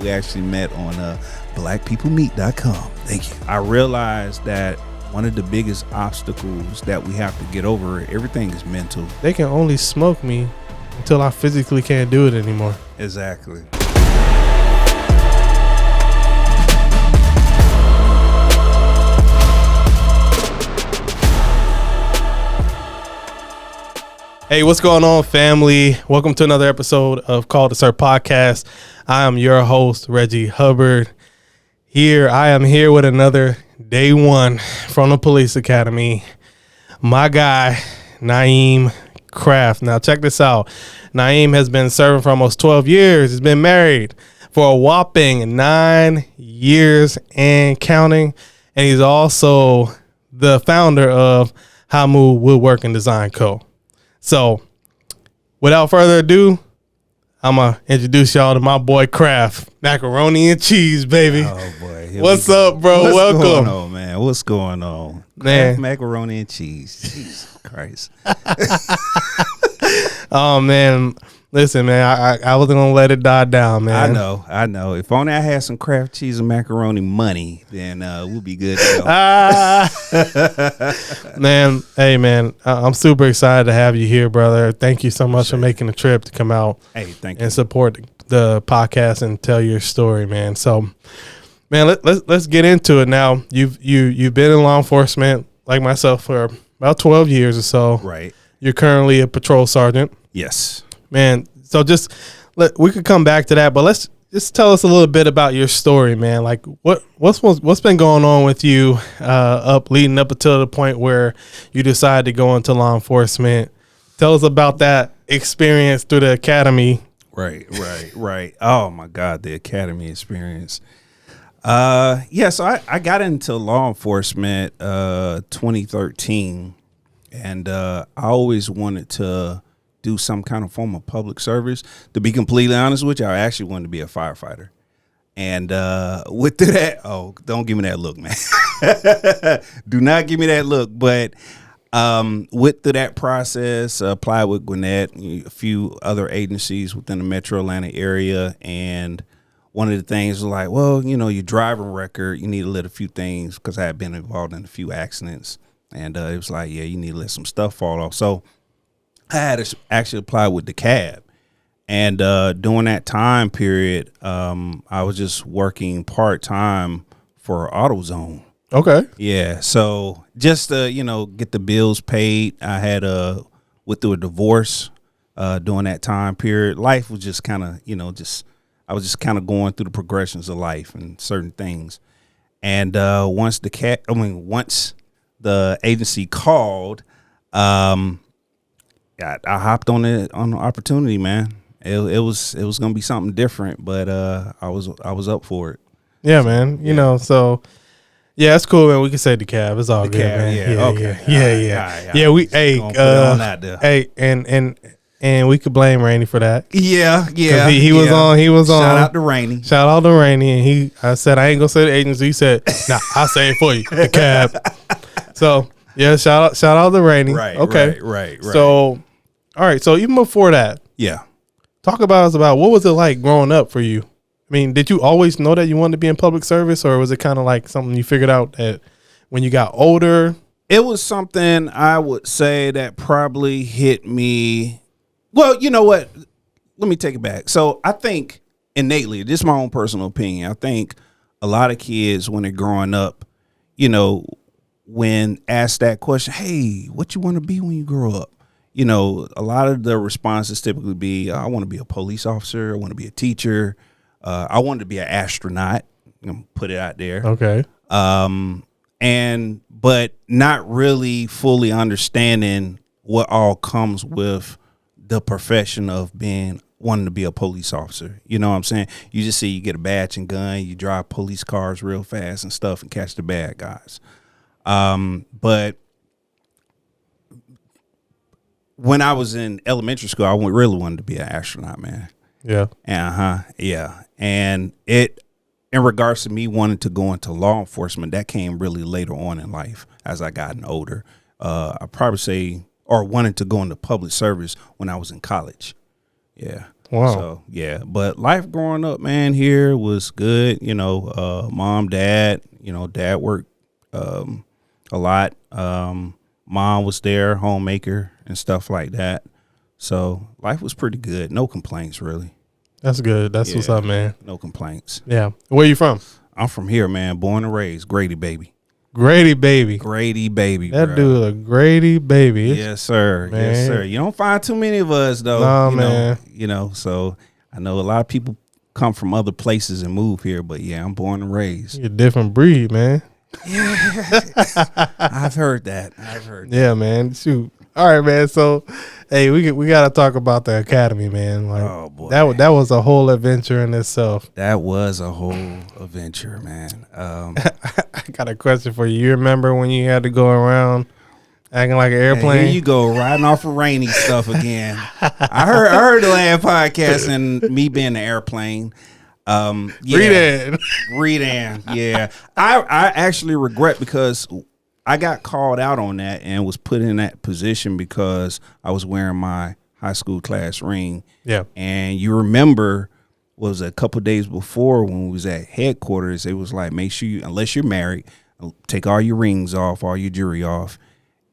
We actually met on blackpeoplemeet.com. Thank you. I realized that one of the biggest obstacles that we have to get over, everything is mental. They can only smoke me until I physically can't do it anymore. Exactly. Hey, what's going on, family? Welcome to another episode of Call to Serve Podcast. I am your host, Reggie Hubbard. I am here with another day one from the police academy. My guy, Naeem Craft. Now, check this out. Naeem has been serving for almost 12 years. He's been married for a whopping 9 years and counting. And he's also the founder of Hamu Woodworks Design Co. So, without further ado, I'm going to introduce y'all to my boy Kraft. Macaroni and cheese, baby. Oh, boy. What's up, bro? Welcome. What's going on, man? What's going on? Man. Kraft macaroni and cheese. Jesus Christ. Oh, man. Listen, man, I wasn't going to let it die down, man. I know. If only I had some Kraft cheese and macaroni money, then we'll be good to go. Man, hey, man, I'm super excited to have you here, brother. Thank you so much for making the trip to come out and support the podcast and tell your story, man. So, man, let's get into it now. You've been in law enforcement, like myself, for about 12 years or so. Right. You're currently a patrol sergeant. Yes. Man, so we could come back to that, but let's just tell us a little bit about your story, man. Like what's been going on with you leading up until the point where you decided to go into law enforcement. Tell us about that experience through the academy. Right. Oh my God, the academy experience. So I got into law enforcement 2013, and I always wanted to do some kind of form of public service. To be completely honest with you, I actually wanted to be a firefighter. And with that, don't give me that look, man. Do not give me that look. But with that process, applied with Gwinnett, a few other agencies within the metro Atlanta area. And one of the things was like, well, your driving record, you need to let a few things, because I had been involved in a few accidents. And it was like, yeah, you need to let some stuff fall off. So I had to actually apply with the cab. And during that time period, I was just working part-time for AutoZone. Okay. Yeah. So just to, get the bills paid. I had went through a divorce during that time period. Life was just kind of, I was just kind of going through the progressions of life and certain things. And once the agency called, I hopped on the opportunity, man. It was gonna be something different, but I was up for it. Yeah, man. So yeah, it's cool, man. We can say the cab. It's all good, cab, man. Yeah, okay. Yeah. Yeah, we and we could blame Rainey for that. Yeah. He was on. Shout out to Rainey. And I said I ain't gonna say the agency. He said, nah, I'll say it for you. The cab. So yeah, shout out to Rainey. Right. Okay. Right. So all right. So even before that, yeah. Talk about what was it like growing up for you? I mean, did you always know that you wanted to be in public service, or was it kind of like something you figured out that when you got older? It was something I would say that probably hit me. Well, you know what? Let me take it back. So I think innately, this is my own personal opinion, I think a lot of kids when they're growing up, when asked that question, hey, what you want to be when you grow up? A lot of the responses typically be, I want to be a police officer. I want to be a teacher. I wanted to be an astronaut. I'm going to put it out there. Okay. But not really fully understanding what all comes with the profession of wanting to be a police officer. You know what I'm saying? You just see you get a badge and gun, you drive police cars real fast and stuff and catch the bad guys. But when I was in elementary school, I really wanted to be an astronaut, man. Yeah. Yeah. And in regards to me wanting to go into law enforcement, that came really later on in life as I gotten older. I probably say, or wanted to go into public service when I was in college. Yeah. Wow. So yeah, but life growing up, man, here was good. Mom, dad. Dad worked a lot. Mom was there, homemaker and stuff like that. So life was pretty good. No complaints, really. That's good. That's what's up, man. No complaints. Yeah. Where you from? I'm from here, man. Born and raised. Grady, baby. Grady, baby. Grady, baby. That bro. dude a Grady, baby. Yes, sir. Man. Yes, sir. You don't find too many of us, though. Nah, man. So I know a lot of people come from other places and move here, but yeah, I'm born and raised. You're a different breed, man. I've heard that. Yeah, man. Shoot. All right, man. So, hey, we got to talk about the academy, man. Like, oh boy, that was a whole adventure in itself. That was a whole adventure, man. I got a question for you. You remember when you had to go around acting like an airplane? Here you go, riding off of rainy stuff again. I heard the last podcast and me being the airplane. Redan. Yeah. I actually regret because I got called out on that and was put in that position because I was wearing my high school class ring. Yeah. And you remember was a couple days before when we was at headquarters, it was like, make sure you, unless you're married, take all your rings off, all your jewelry off.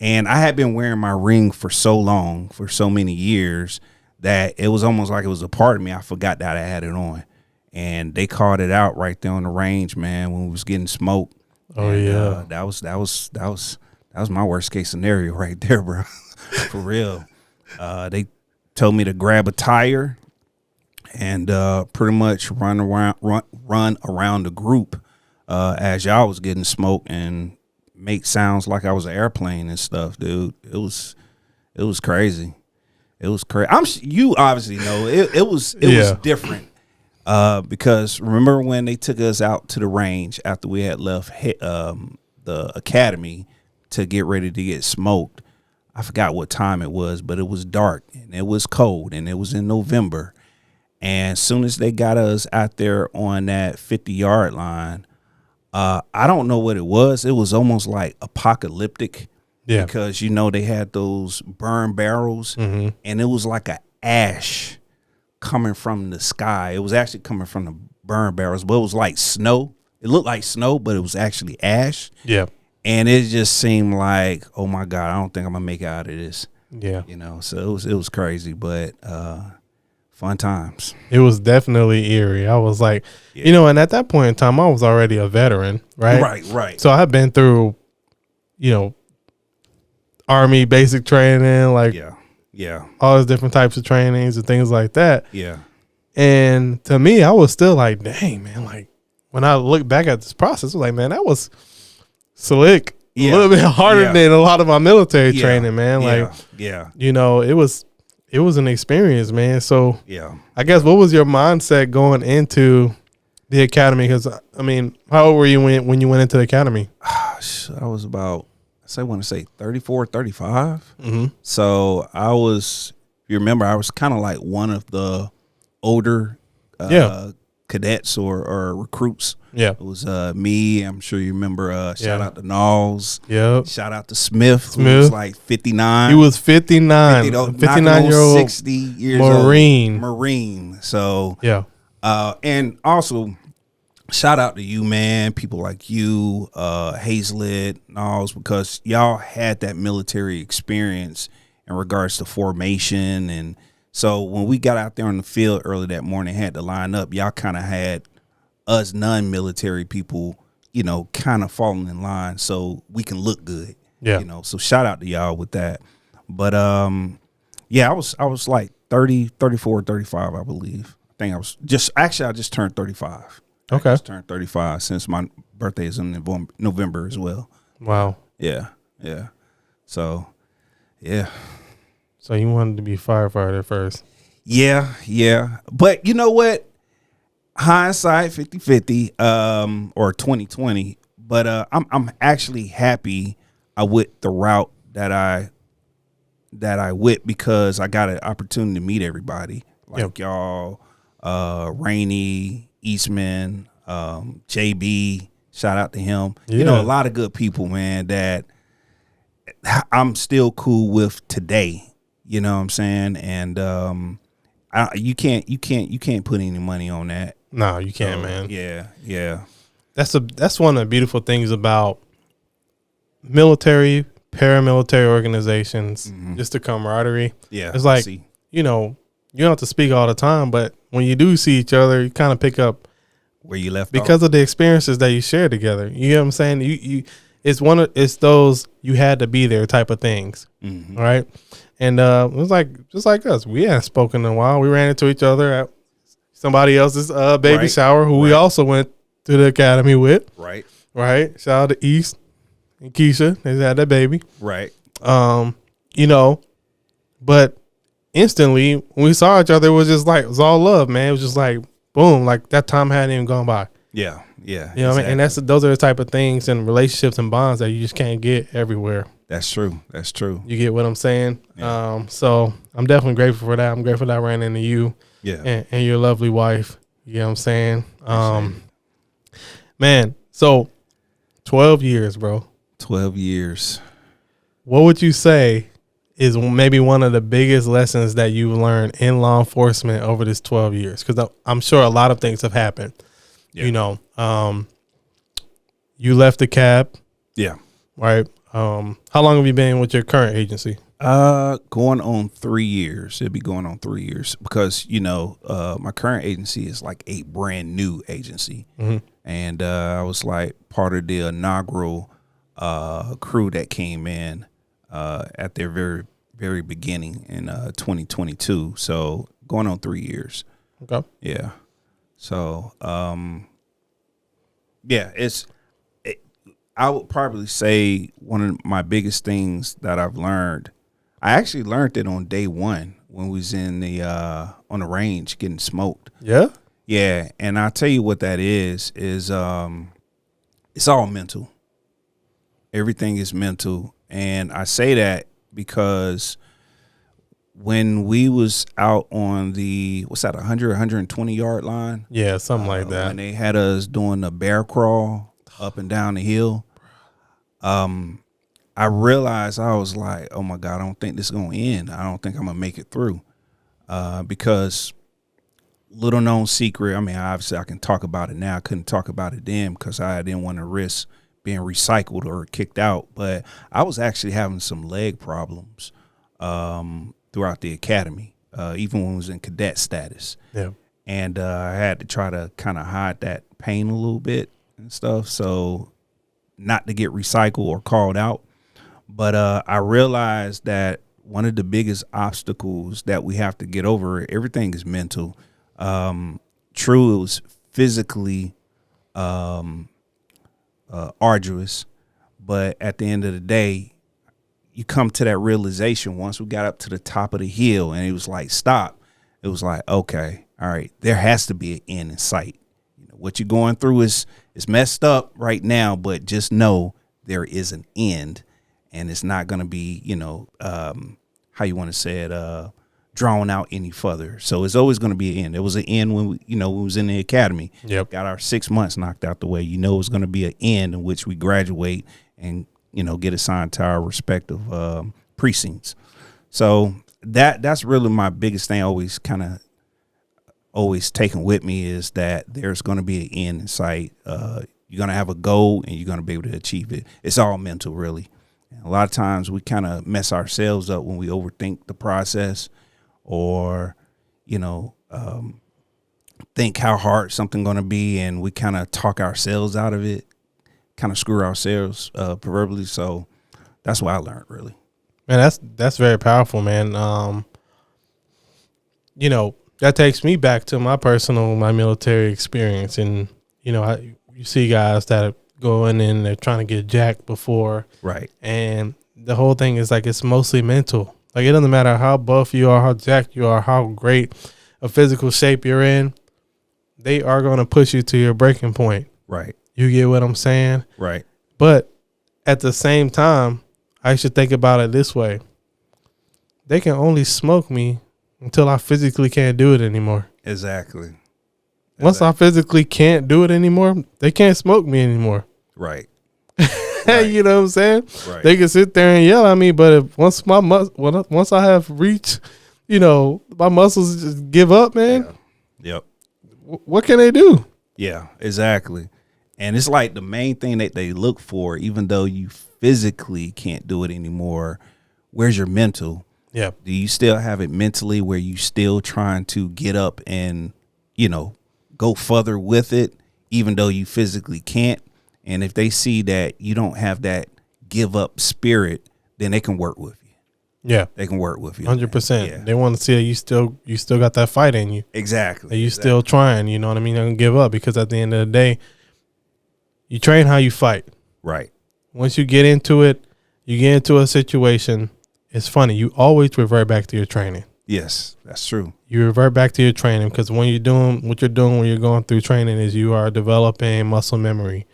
And I had been wearing my ring for so long, for so many years, that it was almost like it was a part of me. I forgot that I had it on. And they called it out right there on the range, man, when we was getting smoked. Oh, and, yeah. That was my worst case scenario right there, bro. For real. They told me to grab a tire and pretty much run around the group as y'all was getting smoked and make sounds like I was an airplane and stuff, dude. It was crazy. It was crazy. You obviously know it was different. Because remember when they took us out to the range after we had left the academy to get ready to get smoked. I forgot what time it was, but it was dark and it was cold and it was in November. And as soon as they got us out there on that 50-yard line, I don't know what it was. It was almost like apocalyptic. Yeah. Because, they had those burn barrels and it was like a ash coming from the sky. It was actually coming from the burn barrels, but it was like snow. It looked like snow, but it was actually ash. Yeah. And it just seemed like, oh my God, I don't think I'm gonna make it out of this. Yeah. So it was crazy, but fun times. It was definitely eerie. I was like, and at that point in time, I was already a veteran, right? Right. So I had been through, Army basic training, like all those different types of trainings and things like that. Yeah. And to me, I was still like, dang, man, like when I look back at this process, I was like, man, that was slick. A little bit harder than a lot of my military training, man. Like, it was an experience, man. So I guess what was your mindset going into the academy? Because I mean, how old were you when you went into the academy? I was about, I want to say 34, 35. Mm-hmm. So I was, if you remember, I was kind of like one of the older cadets or recruits. Yeah. It was me. I'm sure you remember. Shout out to Knowles. Yep. Shout out to Smith. Who was like 59. He was 59. 59-year-old 60 years Marine. old. Marine. So, and also, shout out to you, man. People like you, Hazlet, Knowles, because y'all had that military experience in regards to formation. And so when we got out there on the field early that morning, had to line up, y'all kind of had us non-military people, kind of falling in line so we can look good. Yeah. So shout out to y'all with that. But I was like 30, 34, 35, I believe. I think I just turned 35. Okay. I just turned 35 since my birthday is in November as well. Wow. Yeah. So, yeah. So you wanted to be firefighter first? Yeah. But you know what? Hindsight 50-50, or 2020. But I'm actually happy I went the route that I went because I got an opportunity to meet everybody like y'all, Rainey, Eastman, JB. Shout out to him. Yeah. A lot of good people, man, that I'm still cool with today. You know what I'm saying? And you can't put any money on that. No, you can't, man. Yeah. That's one of the beautiful things about military, paramilitary organizations, just the camaraderie. Yeah. It's like, you don't have to speak all the time, but when you do see each other, you kind of pick up where you left because off. of the experiences that you share together. You know what I'm saying? It's those you had to be there type of things. Mm-hmm. All right. And it was like just like us. We hadn't spoken in a while. We ran into each other at somebody else's baby shower, who we also went to the academy with. Right. Shout out to East and Keisha. They had that baby. Right. But instantly when we saw each other, it was all love, man. It was just like boom, like that time hadn't even gone by. Yeah. You know what I mean? And those are the type of things and relationships and bonds that you just can't get everywhere. That's true. You get what I'm saying? Yeah. So I'm definitely grateful for that. I'm grateful that I ran into you and your lovely wife. You know what I'm saying? Man, so 12 years, bro. 12 years. What would you say is maybe one of the biggest lessons that you've learned in law enforcement over this 12 years? Because I'm sure a lot of things have happened. Yeah. You left the cab. Yeah. Right. How long have you been with your current agency? Going on 3 years. It'll be going on 3 years because, my current agency is like a brand new agency. Mm-hmm. And I was like part of the inaugural crew that came in at their very, very beginning in 2022. So going on 3 years. Okay. Yeah. So, I would probably say one of my biggest things that I've learned, I actually learned it on day one when we was in the on the range getting smoked. Yeah? Yeah, and I'll tell you what that is it's all mental. Everything is mental. And I say that because when we was out on the, 120 yard line? Yeah, something like that. When they had us doing the bear crawl up and down the hill, I realized I was like, oh my God, I don't think this is going to end. I don't think I'm going to make it through. Because little known secret, I mean, obviously I can talk about it now. I couldn't talk about it then because I didn't want to risk being recycled or kicked out. But I was actually having some leg problems throughout the academy, even when I was in cadet status. Yeah. And I had to try to kind of hide that pain a little bit and stuff, so not to get recycled or called out. But I realized that one of the biggest obstacles that we have to get over, everything is mental. True, it was physically arduous, but at the end of the day, you come to that realization once we got up to the top of the hill and it was like, stop. It was like, okay, all right, there has to be an end in sight. What you're going through is messed up right now, but just know there is an end, and it's not going to be, how you want to say it, drawn out any further. So it's always going to be an end. There was an end when we was in the academy. Yep. Got our 6 months knocked out the way. It was going to be an end in which we graduate and get assigned to our respective precincts. So that's really my biggest thing. Always taking with me is that there's going to be an end in sight. You're going to have a goal and you're going to be able to achieve it. It's all mental, really. A lot of times we kind of mess ourselves up when we overthink the process or, think how hard something going to be, and we kind of talk ourselves out of it, kind of screw ourselves proverbially. So that's what I learned, really. Man, that's very powerful, man. That takes me back to my military experience. And, you see guys that are going in, they're trying to get jacked before. Right. And the whole thing is like, it's mostly mental. Like, it doesn't matter how buff you are, how jacked you are, how great a physical shape you're in. They are going to push you to your breaking point. Right. You get what I'm saying? Right. But at the same time, I should think about it this way. They can only smoke me until I physically can't do it anymore. Exactly. Once I physically can't do it anymore, they can't smoke me anymore. Right. Right. You know what I'm saying? Right. They can sit there and yell at me, but once I have reached my muscles just give up, man. Yeah. Yep. What can they do? Yeah, exactly. And it's like the main thing that they look for, even though you physically can't do it anymore, where's your mental? Yeah. Do you still have it mentally where you still trying to get up and, go further with it, even though you physically can't? And if they see that you don't have that give up spirit, then they can work with you. Yeah. They can work with you. 100%. Yeah. They want to see that you still got that fight in you. Exactly. That you still trying, you know what I mean? Don't give up, because at the end of the day, you train how you fight. Right. Once you get into it, you get into a situation, it's funny. You always revert back to your training. Yes, that's true. You revert back to your training, because when you're doing what you're doing when you're going through training is you are developing muscle memory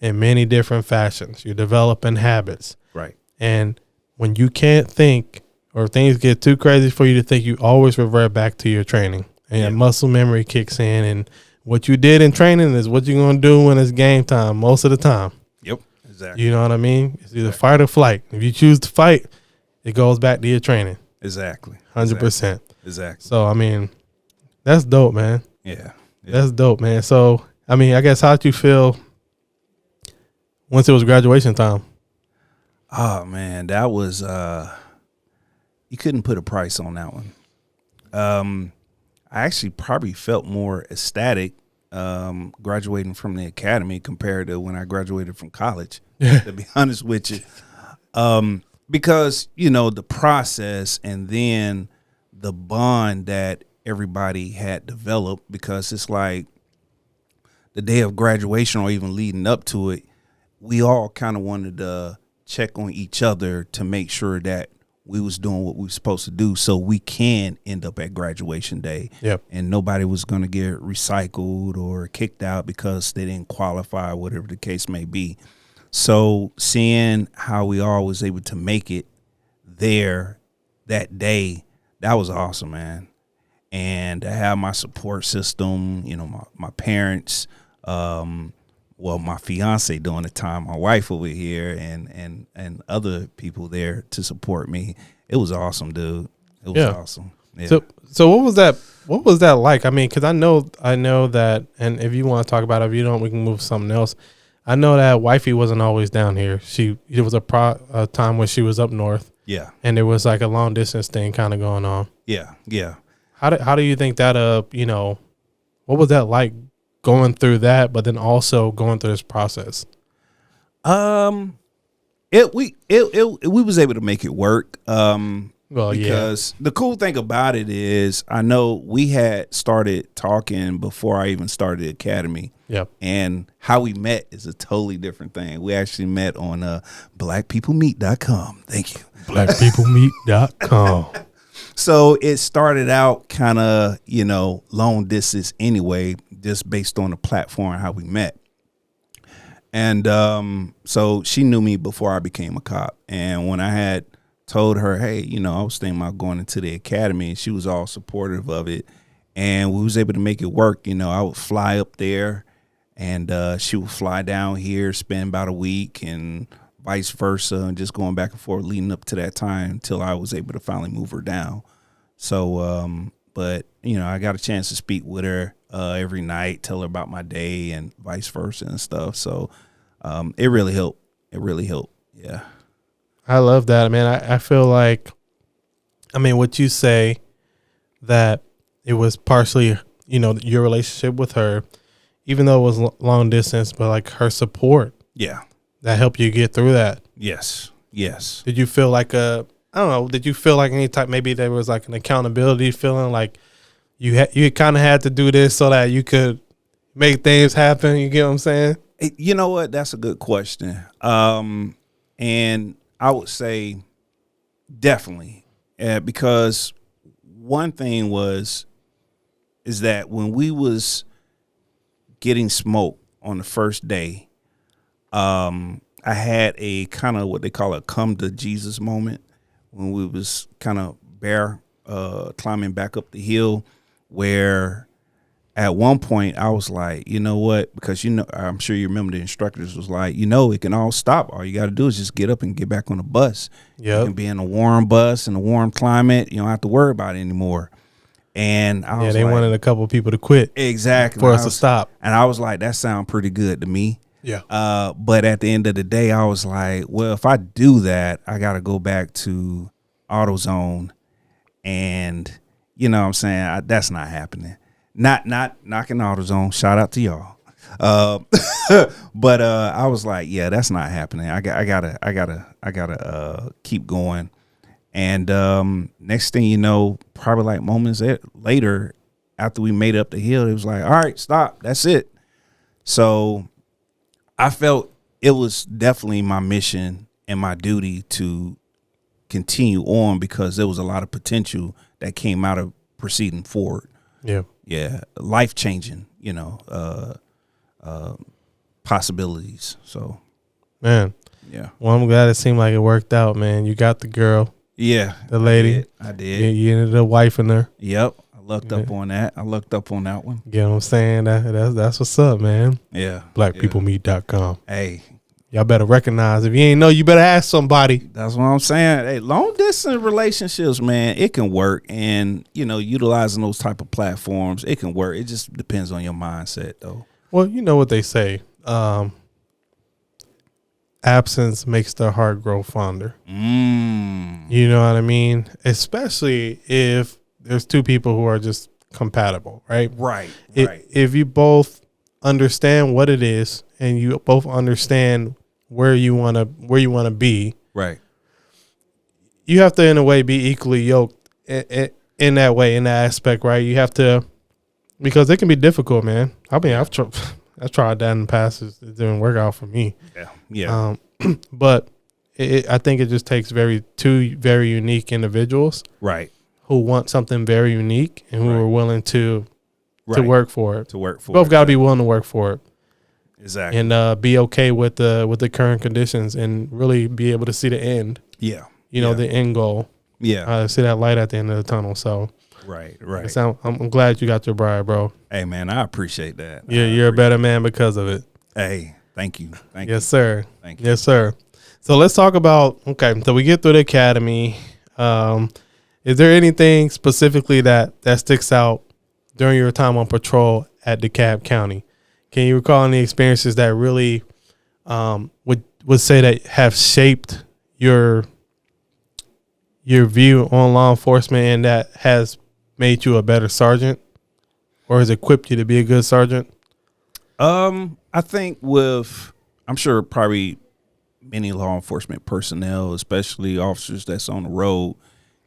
in many different fashions. You're developing habits. Right. And when you can't think or things get too crazy for you to think, you always revert back to your training, and your muscle memory kicks in. And what you did in training is what you're going to do when it's game time most of the time. Yep. Exactly. You know what I mean? It's either fight or flight. If you choose to fight, it goes back to your training. Exactly. 100%. Exactly. So, I mean, that's dope, man. Yeah. That's dope, man. So, I mean, I guess how'd you feel once it was graduation time? Oh man, that was you couldn't put a price on that one. I actually probably felt more ecstatic graduating from the academy compared to when I graduated from college, to be honest with you. Because, the process and then the bond that everybody had developed, because it's like the day of graduation or even leading up to it, we all kind of wanted to check on each other to make sure that we was doing what we were supposed to do so we can end up at graduation day. Yep. And nobody was going to get recycled or kicked out because they didn't qualify, whatever the case may be. So seeing how we all was able to make it there that day, that was awesome, man. And to have my support system, my parents, my fiance during the time, my wife over here, and other people there to support me. It was awesome, dude. It was awesome. Yeah. So what was that? What was that like? I mean, because I know that, and if you want to talk about it, if you don't, we can move to something else. I know that wifey wasn't always down here. There was a time when she was up north. Yeah. And there was like a long distance thing kind of going on. Yeah. Yeah. How do you think that what was that like going through that, but then also going through this process? We was able to make it work. Because the cool thing about it is I know we had started talking before I even started the academy. Yep. And how we met is a totally different thing. We actually met on blackpeoplemeet.com. Thank you. Blackpeoplemeet.com. So it started out kind of, long distance anyway, just based on the platform, how we met. And so she knew me before I became a cop. And when I had told her, hey, I was thinking about going into the academy, and she was all supportive of it. And we was able to make it work. I would fly up there, and she would fly down here, spend about a week, and vice versa, and just going back and forth leading up to that time until I was able to finally move her down. So, but, I got a chance to speak with her every night, tell her about my day and vice versa and stuff. So it really helped. It really helped. Yeah. I love that, man. I feel like, what you say, that it was partially, your relationship with her, even though it was long distance, but like her support. Yeah. That helped you get through that. Yes. Yes. Did you feel like did you feel like any type, maybe there was like an accountability feeling, like you kind of had to do this so that you could make things happen? You get what I'm saying? You know what? That's a good question. And I would say definitely, because one thing is that when we was getting smoked on the first day, I had a kind of what they call a come to Jesus moment when we was kind of climbing back up the hill, where at one point I was like, you know what? Because I'm sure you remember the instructors was like, it can all stop. All you got to do is just get up and get back on the bus. Yep. You can be in a warm bus in a warm climate. You don't have to worry about it anymore. And I was they like, wanted a couple of people to quit exactly for us to stop. And I was like, that sounds pretty good to me. Yeah. But at the end of the day, I was like, well, if I do that, I got to go back to AutoZone, and you know what I'm saying, that's not happening. Not knocking AutoZone. Shout out to y'all. But I was like, yeah, that's not happening. I gotta keep going. And next thing you know, probably like moments later, after we made up the hill, it was like, all right, stop. That's it. So I felt it was definitely my mission and my duty to continue on, because there was a lot of potential that came out of proceeding forward. Yeah, life changing, possibilities. So, man, yeah. Well, I'm glad it seemed like it worked out, man. You got the girl. Yeah, the lady. I did. You ended up wifing her. Yep, I looked up on that. one. You know what I'm saying? That's what's up, man. Yeah. Blackpeoplemeet.com. Hey. Y'all better recognize. If you ain't know, you better ask somebody. That's what I'm saying. Hey, long distance relationships, man, it can work. And, utilizing those type of platforms, it can work. It just depends on your mindset, though. Well, you know what they say. Absence makes the heart grow fonder. You know what I mean? Especially if there's two people who are just compatible, right? Right. If you both understand what it is, and you both understand where you want to be, right? You have to, in a way, be equally yoked in that way, in that aspect, right? You have to, because it can be difficult, man. I mean, I've tried that in the past. It didn't work out for me. Yeah. But I think it just takes two very unique individuals, right, who want something very unique and who are willing to work for it. Both got to be willing to work for it. Exactly. And be okay with the current conditions, and really be able to see the end. Yeah. The end goal. Yeah. See that light at the end of the tunnel. So. Right. I'm glad you got your bride, bro. Hey, man, I appreciate that. You're a better man because of it. Hey, thank you. Yes, sir. Thank you. Yes, sir. So let's talk about, so we get through the academy. Is there anything specifically that sticks out during your time on patrol at DeKalb County? Can you recall any experiences that really would say that have shaped your view on law enforcement, and that has made you a better sergeant, or has equipped you to be a good sergeant? I think I'm sure probably many law enforcement personnel, especially officers that's on the road,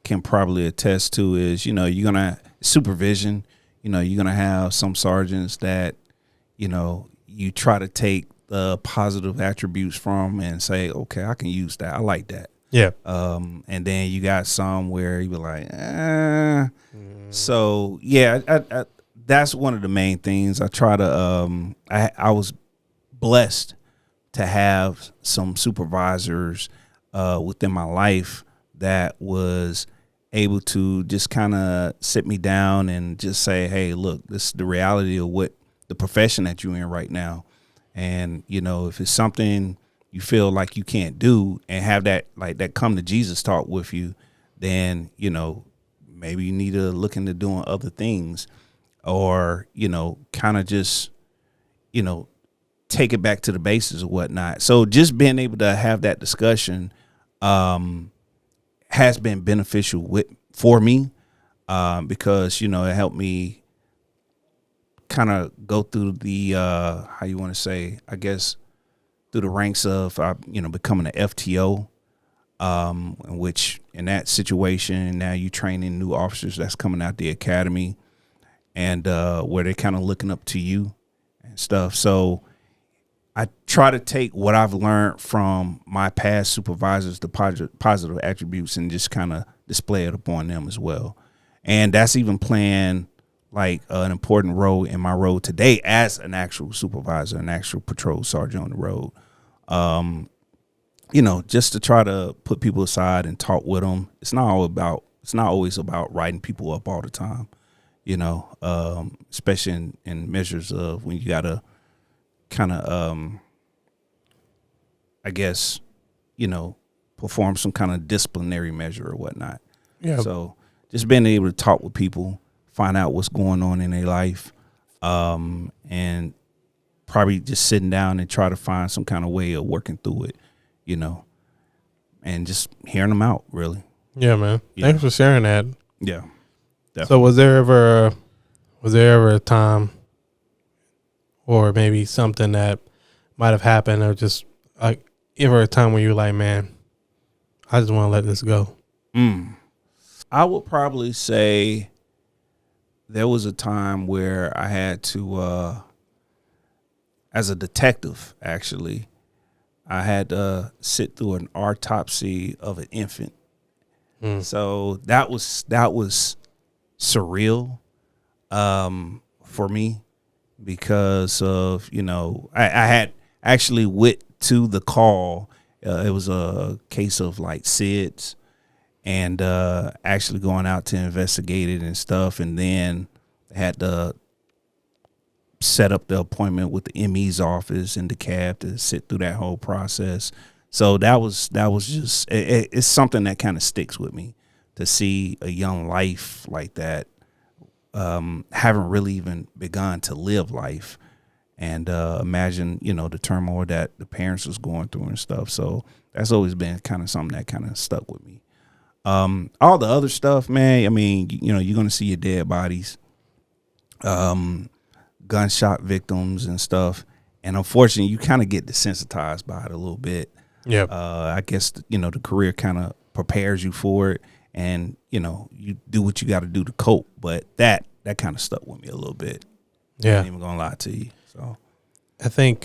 can probably attest to is, you're going to supervision, you're going to have some sergeants that, you try to take the positive attributes from and say, okay, I can use that. I like that. Yeah. And then you got some where you be like, So yeah, I that's one of the main things. I try to, I was blessed to have some supervisors within my life that was able to just kind of sit me down and just say, hey, look, this is the reality of what the profession that you're in right now. And, if it's something you feel like you can't do, and have that, like that come to Jesus talk with you, then, maybe you need to look into doing other things, or, kind of just, take it back to the basics or whatnot. So just being able to have that discussion has been beneficial for me, because, it helped me kind of go through the, how you want to say, I guess, through the ranks of, becoming an FTO, in which in that situation, now you training new officers that's coming out the academy, and where they're kind of looking up to you and stuff. So I try to take what I've learned from my past supervisors, the positive attributes, and just kind of display it upon them as well. And that's even playing like an important role in my role today as an actual supervisor, an actual patrol sergeant on the road. Just to try to put people aside and talk with them. It's not always about writing people up all the time. especially in measures of when you got to kind of, I guess, perform some kind of disciplinary measure or whatnot. Yeah. So just being able to talk with people, find out what's going on in their life, and probably just sitting down and try to find some kind of way of working through it, and just hearing them out, really. Yeah, man. Thanks for sharing that. Yeah. Definitely. So was there ever a time or maybe something that might have happened or just like ever a time where you were like, man, I just want to let this go? I would probably say there was a time where I had to, as a detective, actually, I had to sit through an autopsy of an infant. So that was surreal for me because of, I had actually went to the call. It was a case of like SIDS, and actually going out to investigate it and stuff. And then had to set up the appointment with the ME's office in DeKalb to sit through that whole process. So that was just, it's something that kind of sticks with me to see a young life like that, haven't really even begun to live life. And imagine, the turmoil that the parents was going through and stuff. So that's always been kind of something that kind of stuck with me. All the other stuff, man, I mean, you're going to see your dead bodies, gunshot victims and stuff. And unfortunately, you kind of get desensitized by it a little bit. Yeah. I guess, the career kind of prepares you for it, and, you do what you got to do to cope. But that kind of stuck with me a little bit. Yeah. I ain't even going to lie to you. So I think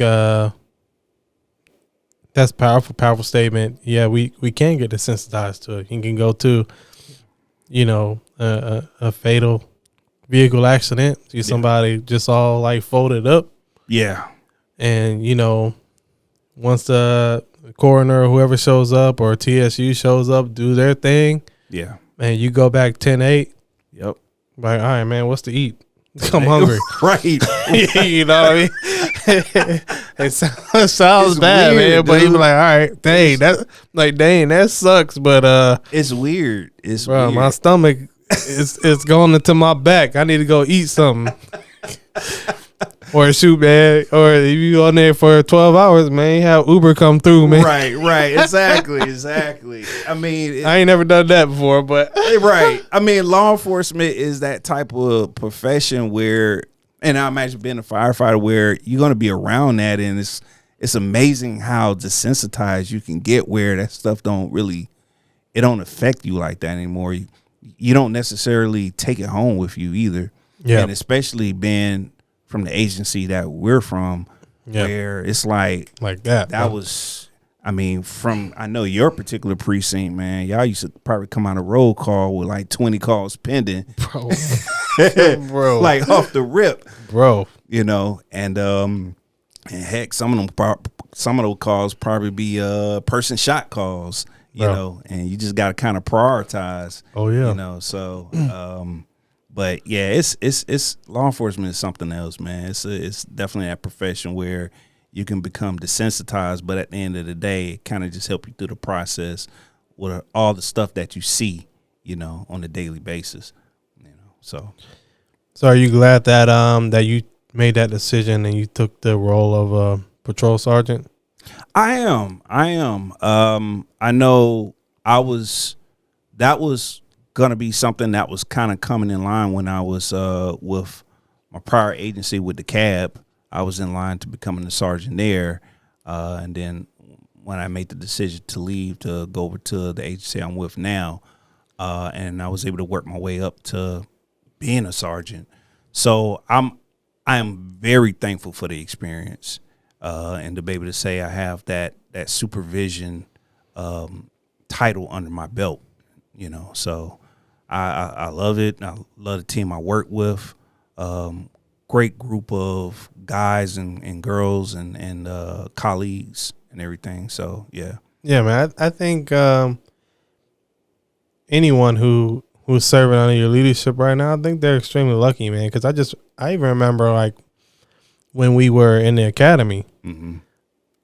that's powerful statement. Yeah, we can get desensitized to it. You can go to, a fatal vehicle accident. See somebody just all like folded up. Yeah. And, once the coroner or whoever shows up or TSU shows up, do their thing. Yeah. And you go back 10-8. Yep. Like, all right, man, what's to eat? I'm hungry. Right. You know what I mean? It sounds It's bad, weird, man. But you dude. be like, all right, dang, that sucks. But It's weird. It's bro, weird. my stomach it's going into my back. I need to go eat something. Or shoot, man. Or if you on there for 12 hours, man, you have Uber come through, man. Right. Exactly. I mean, I ain't never done that before, but right. I mean, law enforcement is that type of profession where, and I imagine being a firefighter, where you're going to be around that, and it's amazing how desensitized you can get, where that stuff don't affect you like that anymore. You don't necessarily take it home with you either. Yeah. And especially being from the agency that we're from, where it's like that. That was, I mean, I know your particular precinct, man, y'all used to probably come on a roll call with like 20 calls pending. Bro. Like off the rip. Bro. And heck, some of those calls probably be person shot calls, and you just got to kind of prioritize. Oh yeah. So but yeah, it's law enforcement is something else, man. It's definitely that profession where you can become desensitized, but at the end of the day, it kind of just help you through the process with all the stuff that you see, on a daily basis. So are you glad that that you made that decision and you took the role of a patrol sergeant? I am. I know that was gonna be something that was kind of coming in line when I was with my prior agency with DeKalb. I was in line to becoming a sergeant there, and then when I made the decision to leave to go over to the agency I'm with now, and I was able to work my way up to being a sergeant. So I am very thankful for the experience, and to be able to say I have that supervision title under my belt. So I love it. I love the team I work with. Great group of guys and girls and colleagues and everything. So yeah. Yeah, man. I think anyone who who's serving under your leadership right now, I think they're extremely lucky, man. Because I even remember like when we were in the academy, you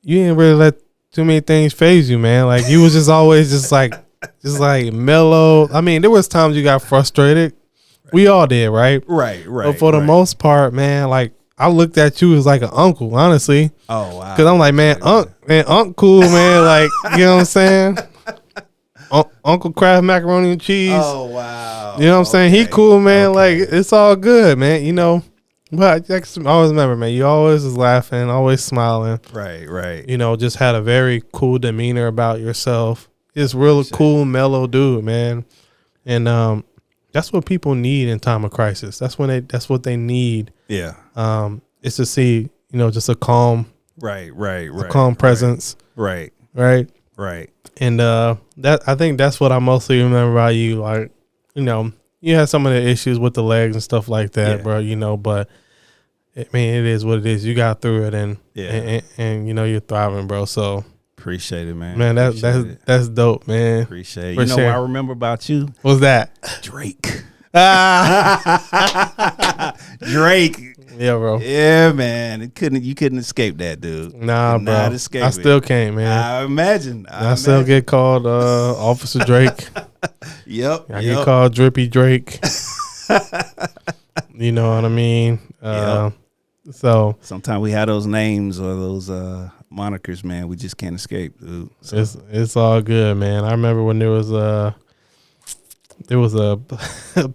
didn't really let too many things phase you, man. Like you was just always just like mellow. I mean, there was times you got frustrated. Right. We all did, right? Right. But for the most part, man, like I looked at you as like an uncle, honestly. Oh wow. Because I'm like, man, Unc cool, man. Like, you know what I'm saying? Uncle Kraft macaroni and cheese. Oh wow. You know what I'm saying? He cool, man. Like it's all good, man. You know. But I always remember, man, you always was laughing, always smiling. Right. You know, just had a very cool demeanor about yourself. Just real cool, mellow dude, man. And that's what people need in time of crisis. That's what they need. Yeah. It's to see, you know, just a calm, a calm presence. Right. And that I think that's what I mostly remember about you. Like, you know, you had some of the issues with the legs and stuff like that, bro. You know, but I mean, it is what it is. You got through it, and you know you're thriving, bro. So appreciate it, man. Man, that's dope, man. Appreciate it. You know what I remember about you? What's that? Drake. Drake. Yeah, bro. Yeah, man. You couldn't escape that, dude. Nah, bro. Not escape I still can't, man. I imagine. I still get called Officer Drake. Yep. I get called Drippy Drake. You know what I mean? So sometimes we have those names or those monikers, man. We just can't escape, dude. So. It's all good, man. I remember when there was a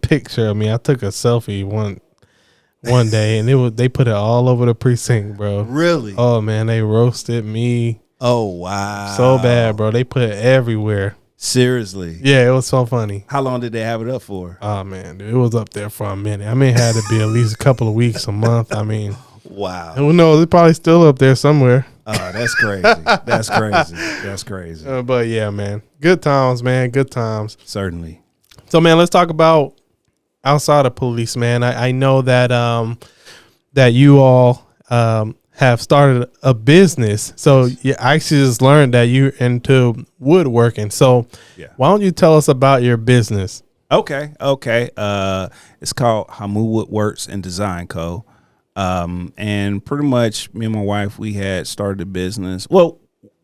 picture of me. I took a selfie one day, and they put it all over the precinct, bro. Really? Oh man, they roasted me. Oh wow, so bad, bro. They put it everywhere. Seriously? Yeah, it was so funny. How long did they have it up for? Oh man, dude, it was up there for a minute. I mean, it had to be at least a couple of weeks, a month. I mean, wow. Who knows? It's probably still up there somewhere. Oh, that's crazy. That's crazy. But yeah, man, good times, man. Good times. Certainly. So, man, let's talk about outside of police, man. I know that that you all have started a business. So you actually just learned that you're into woodworking. So why don't you tell us about your business? Okay. It's called Hamu Woodworks Design Co. And pretty much me and my wife, we had started a business. Well,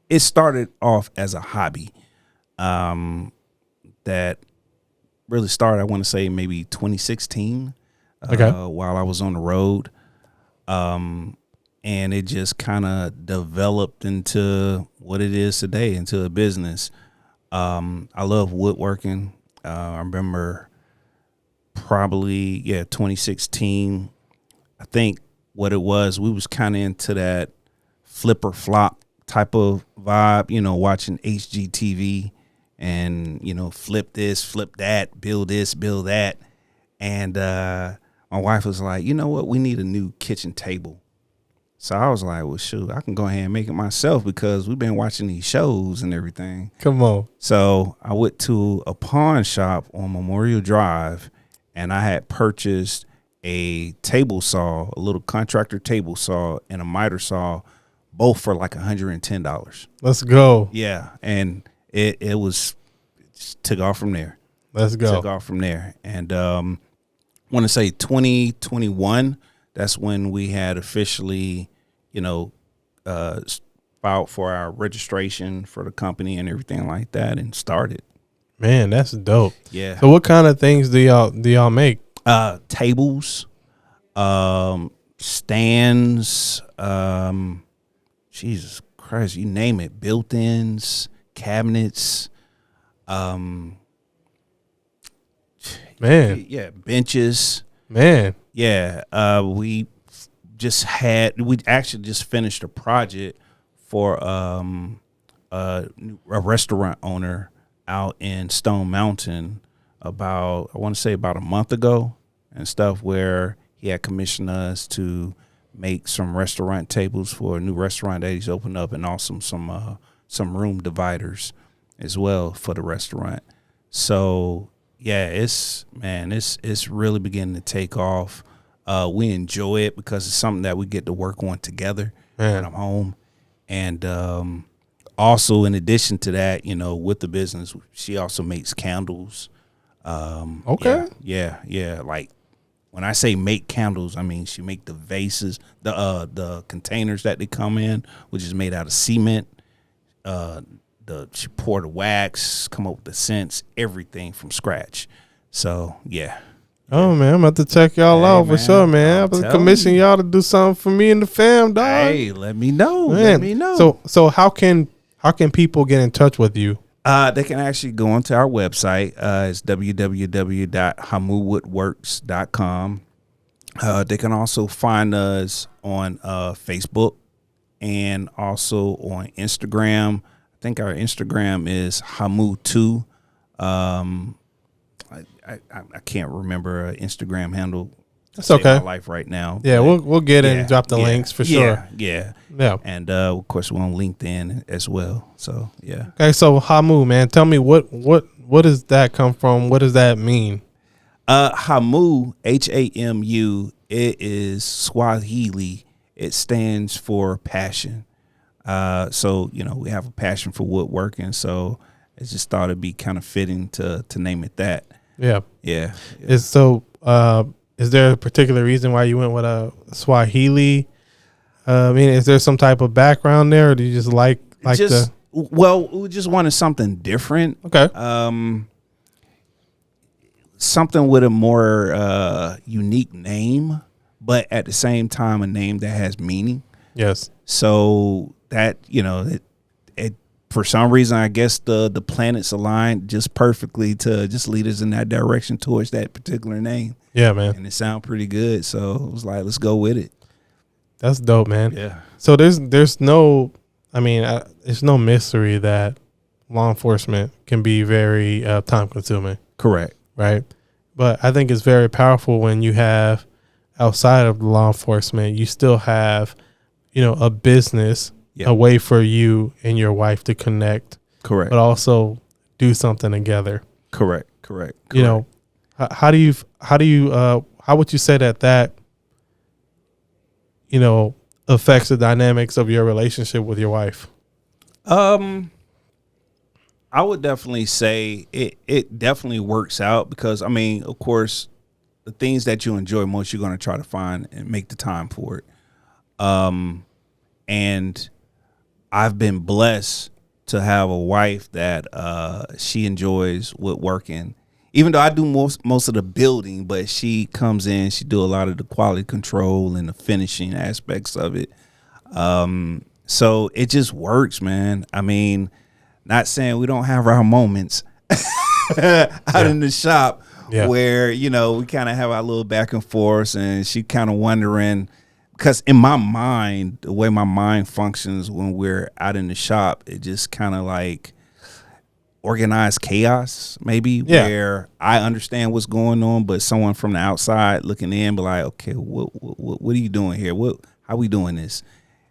it started off as a hobby that really started, I want to say maybe 2016 while I was on the road. And it just kind of developed into what it is today, into a business. I love woodworking. I remember probably, 2016. I think what it was, we was kind of into that flipper flop type of vibe, you know, watching HGTV and, you know, flip this, flip that, build this, build that. And my wife was like, you know what, we need a new kitchen table. So I was like, well, shoot, I can go ahead and make it myself because we've been watching these shows and everything. Come on. So I went to a pawn shop on Memorial Drive, and I had purchased a table saw, a little contractor table saw, and a miter saw, both for like $110. Let's go. Yeah, and it just took off from there. Let's go. Took off from there. And I want to say 2021, that's when we had officially, you know, filed for our registration for the company and everything like that and started. Man, that's dope. Yeah. So what kind of things do y'all make? Tables, stands, Jesus Christ, you name it, built-ins, cabinets, man. Yeah, benches. Man. Yeah, we actually just finished a project for a restaurant owner out in Stone Mountain about a month ago and stuff, where he had commissioned us to make some restaurant tables for a new restaurant that he's opened up, and also some room dividers as well for the restaurant. So yeah, it's really beginning to take off. We enjoy it because it's something that we get to work on together when I'm home. And also, in addition to that, you know, with the business, she also makes candles. Okay. Yeah. Like when I say make candles, I mean she make the vases, the containers that they come in, which is made out of cement. She pour the wax, come up with the scents, everything from scratch. So yeah. Oh man, I'm about to check y'all out for sure, man. I'm about to commission y'all to do something for me and the fam, dog. Hey, let me know. Man. Let me know. So how can people get in touch with you? They can actually go onto our website. It's www.hamuwoodworks.com. They can also find us on Facebook and also on Instagram. I think our Instagram is Hamu2. I can't remember an Instagram handle. That's okay. My life right now. Yeah, we'll get in and drop the links for sure. Yeah. And of course we're on LinkedIn as well. So yeah. Okay, so Hamu, man, tell me what does that come from? What does that mean? Hamu, Hamu, it is Swahili. It stands for passion. So we have a passion for woodworking. So I just thought it'd be kind of fitting to name it that. Yeah. Is there a particular reason why you went with a Swahili? Is there some type of background there, or do you just like Well, we just wanted something different. Okay. Something with a more unique name, but at the same time a name that has meaning. Yes. So that it for some reason, I guess the planets aligned just perfectly to just lead us in that direction towards that particular name. Yeah, man. And it sounded pretty good. So it was like, let's go with it. That's dope, man. Yeah. So there's no, it's no mystery that law enforcement can be very time consuming. Correct. Right. But I think it's very powerful when you have outside of law enforcement, you still have, a business. Yep. A way for you and your wife to connect. Correct. But also do something together. Correct. How would you say that affects the dynamics of your relationship with your wife? I would definitely say it definitely works out because of course the things that you enjoy most, you're going to try to find and make the time for it. And I've been blessed to have a wife that she enjoys woodworking, even though I do most of the building, but she comes in, she do a lot of the quality control and the finishing aspects of it. So it just works, man. Not saying we don't have our moments out in the shop where, we kind of have our little back and forth and she kind of wondering. Because in my mind, the way my mind functions when we're out in the shop, it just kind of like organized chaos, maybe, where I understand what's going on, but someone from the outside looking in be like, okay, what are you doing here? How we doing this?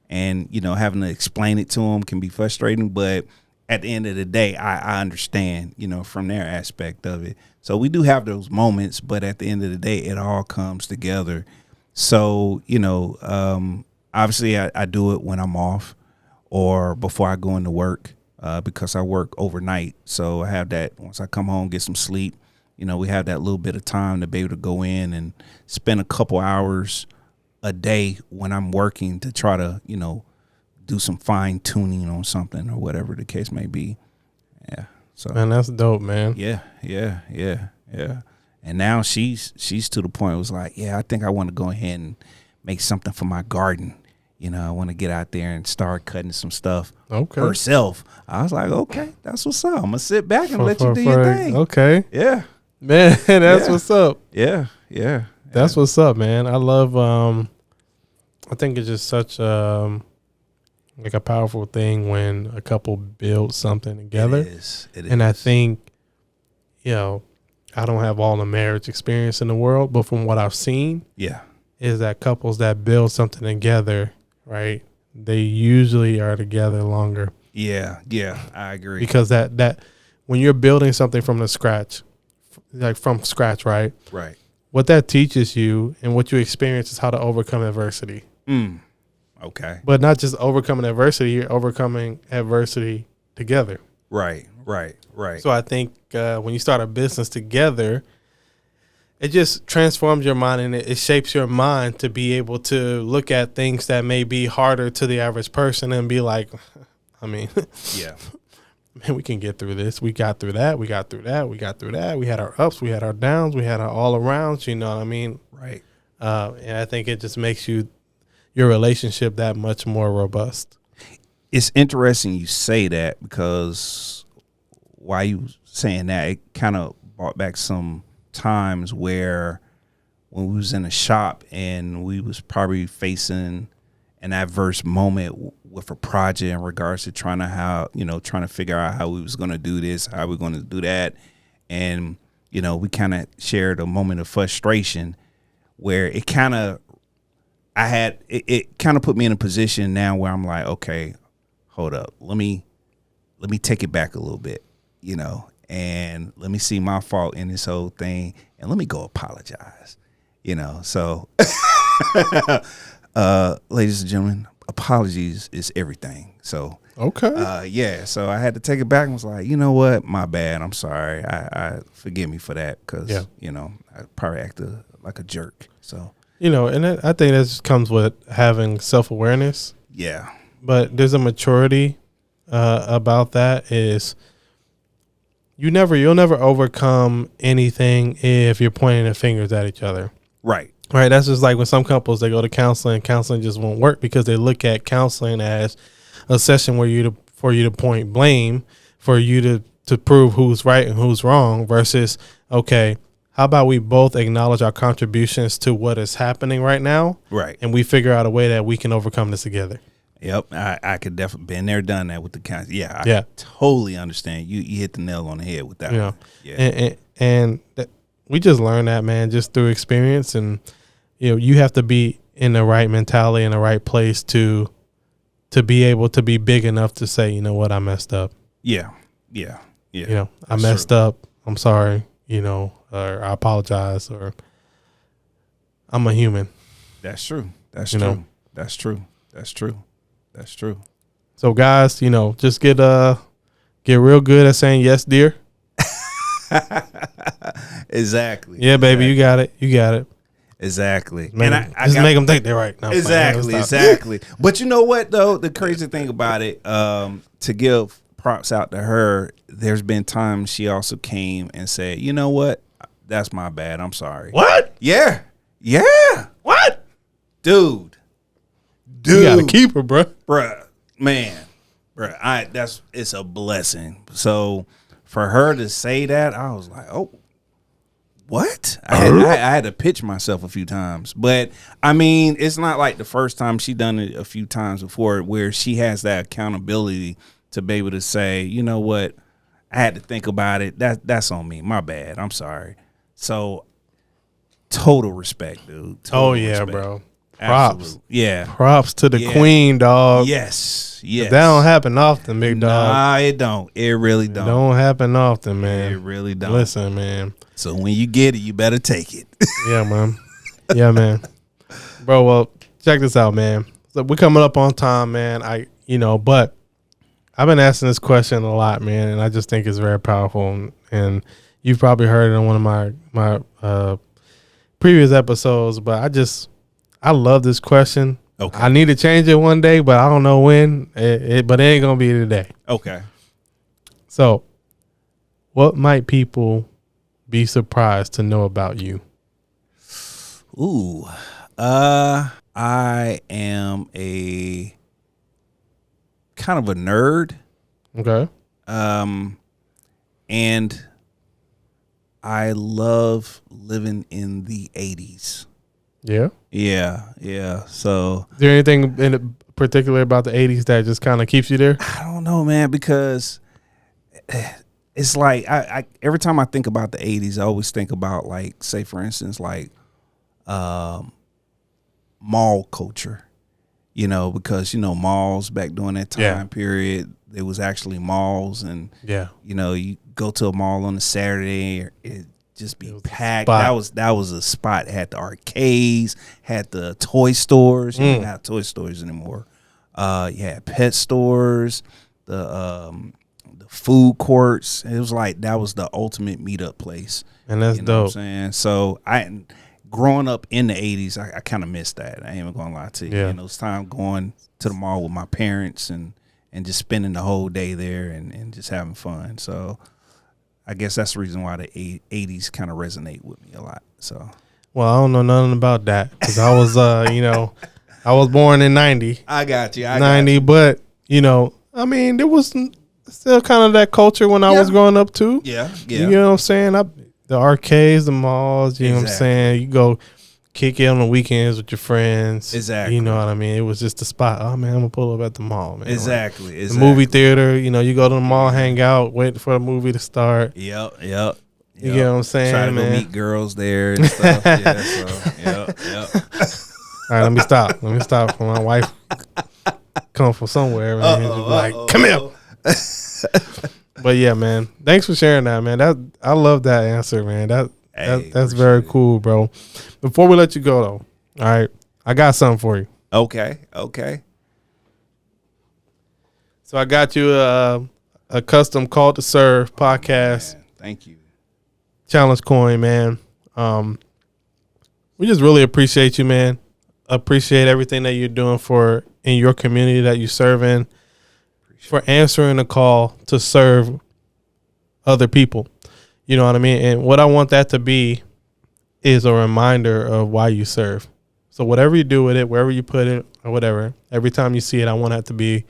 And, having to explain it to them can be frustrating, but at the end of the day, I understand, from their aspect of it. So we do have those moments, but at the end of the day, it all comes together. So, obviously I do it when I'm off or before I go into work because I work overnight. So I have that once I come home, get some sleep, we have that little bit of time to be able to go in and spend a couple hours a day when I'm working to try to, do some fine tuning on something or whatever the case may be. Yeah. So, man, that's dope, man. Yeah. And now she's to the point where it was like, yeah, I think I want to go ahead and make something for my garden. I want to get out there and start cutting some stuff herself. I was like, okay, that's what's up. I'm going to sit back and let you do your thing. Okay. Yeah. Man, that's what's up. Yeah. That's what's up, man. I love, I think it's just such like a powerful thing when a couple builds something together. It is. And I think, I don't have all the marriage experience in the world, but from what I've seen, is that couples that build something together, right? They usually are together longer. Yeah, I agree. Because that when you're building something from scratch, right? Right. What that teaches you and what you experience is how to overcome adversity. Okay. But not just overcoming adversity, you're overcoming adversity together. Right. So I think when you start a business together, it just transforms your mind and it shapes your mind to be able to look at things that may be harder to the average person and be like, I mean, Yeah. man, we can get through this. We got through that. We got through that. We got through that. We had our ups. We had our downs. We had our all arounds. You know what I mean? Right. And I think it just makes your relationship that much more robust. It's interesting you say that, because while you saying that, it kind of brought back some times where when we was in a shop and we was probably facing an adverse moment with a project in regards to trying to figure out how we was going to do this, how we going to do that. And, we kind of shared a moment of frustration where it kind of put me in a position now where I'm like, okay, hold up. Let me take it back a little bit, and let me see my fault in this whole thing, and let me go apologize, So, ladies and gentlemen, apologies is everything. So, okay, so I had to take it back and was like, you know what, my bad. I'm sorry. I forgive me for that, because I probably acted like a jerk. So, and I think that just comes with having self-awareness. Yeah. But there's a maturity about that is you'll never overcome anything if you're pointing the fingers at each other. Right. Right. That's just like when some couples, they go to counseling just won't work because they look at counseling as a session where for you to point blame, for you to prove who's right and who's wrong, versus, okay, how about we both acknowledge our contributions to what is happening right now? Right. And we figure out a way that we can overcome this together. Yep, I could definitely been there, done that with the council. Yeah, I totally understand. You hit the nail on the head with that one. Yeah, and we just learned that, man, just through experience, and you have to be in the right mentality, in the right place to be able to be big enough to say, you know what, I messed up. Yeah. I messed up. I'm sorry. Or I apologize, or I'm a human. That's true. That's true. That's true. That's true. That's true. So guys, just get real good at saying yes, dear. Exactly. Yeah, baby, you got it. You got it. Exactly. And I make them think they're right. No, exactly. But you know what though? The crazy thing about it, to give props out to her, there's been times she also came and said, you know what? That's my bad. I'm sorry. What? Yeah. What? Dude. You gotta keep her, bro. Bruh. It's a blessing. So for her to say that, I was like, oh, what? I had to pitch myself a few times. But I mean, it's not like the first time. She done it a few times before, where she has that accountability to be able to say, you know what, I had to think about it. That's on me. My bad. I'm sorry. So total respect, dude. Total respect. Bro. Props. Absolute. Yeah. Props to the queen, dog. Yes. That don't happen often, big dog. Nah, it don't. It really don't. It don't happen often, man. It really don't. Listen, man. So when you get it, you better take it. Yeah, man. Yeah, man. Bro, well, check this out, man. So we're coming up on time, man. But I've been asking this question a lot, man, and I just think it's very powerful. And you've probably heard it in one of my previous episodes, but I love this question. Okay. I need to change it one day, but I don't know when. But it ain't gonna be today. Okay. So, what might people be surprised to know about you? Ooh, I am a kind of a nerd. Okay. And I love living in the 80s. Yeah. Yeah. So, is there anything in particular about the 80s that just kind of keeps you there? I don't know, man, because it's like I every time I think about the 80s, I always think about, like, say for instance, like mall culture. Because malls back during that time period, there was actually malls, and you go to a mall on a Saturday, it just be packed. That was a spot. It had the arcades, had the toy stores. You didn't have toy stores anymore. You had pet stores, the food courts. It was like that was the ultimate meetup place. And that's you know dope. what I'm saying? So growing up in the 80s, I kind of missed that. I ain't even gonna lie to you. Yeah. You know, it's time going to the mall with my parents and just spending the whole day there and just having fun. So I guess that's the reason why the 80s kind of resonate with me a lot. So, well, I don't know nothing about that because I was, I was born in 90. I got you. 90, but, I mean, there was still kind of that culture when I was growing up too. Yeah. You know what I'm saying? The arcades, the malls, you know what I'm saying? You go kick it on the weekends with your friends. Exactly. You know what I mean? It was just the spot. Oh, man, I'm going to pull up at the mall, man. Exactly. The movie theater, you go to the mall, hang out, wait for the movie to start. Yep. You get what I'm saying, Try to man? go meet girls there and stuff. Yeah, so, yep. All right, let me stop. My wife come from somewhere, man. Just be like, come here. But yeah, man. Thanks for sharing that, man. I love that answer, man. That's very cool, bro. Before we let you go, though, all right, I got something for you. Okay. So I got you a custom Call to Serve podcast. Man, thank you. Challenge coin, man. We just really appreciate you, man. Appreciate everything that you're doing in your community that you serve in. For answering the call to serve other people. You know what I mean? And what I want that to be is a reminder of why you serve. So whatever you do with it, wherever you put it or whatever, every time you see it, I want that to be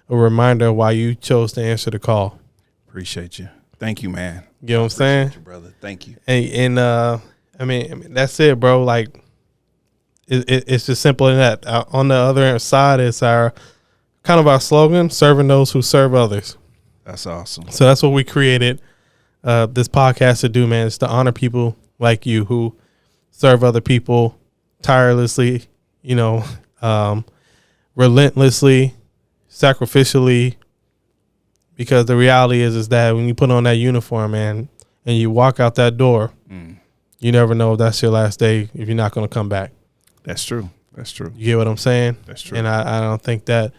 a reminder of why you chose to answer the call. Appreciate you. Thank you, man. You know what I'm saying? Appreciate you, brother. Thank you. And I mean, that's it, bro. Like, it's just simple as that. On the other side is our slogan, serving those who serve others. That's awesome. So that's what we created this podcast to do, man. It's to honor people like you who serve other people tirelessly, relentlessly, sacrificially. Because the reality is that when you put on that uniform, man, and you walk out that door, you never know if that's your last day, if you're not going to come back. That's true. You get what I'm saying? That's true. And I don't think that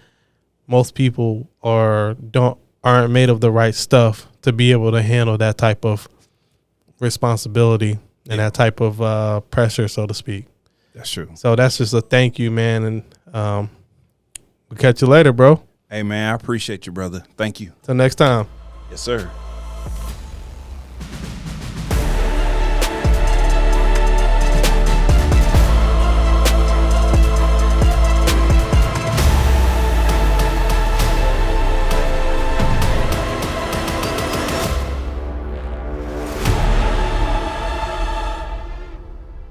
most people aren't made of the right stuff to be able to handle that type of responsibility and that type of pressure, so to speak. That's true. So that's just a thank you, man. And we'll catch you later, bro. Hey, man, I appreciate you, brother. Thank you. Till next time. Yes, sir.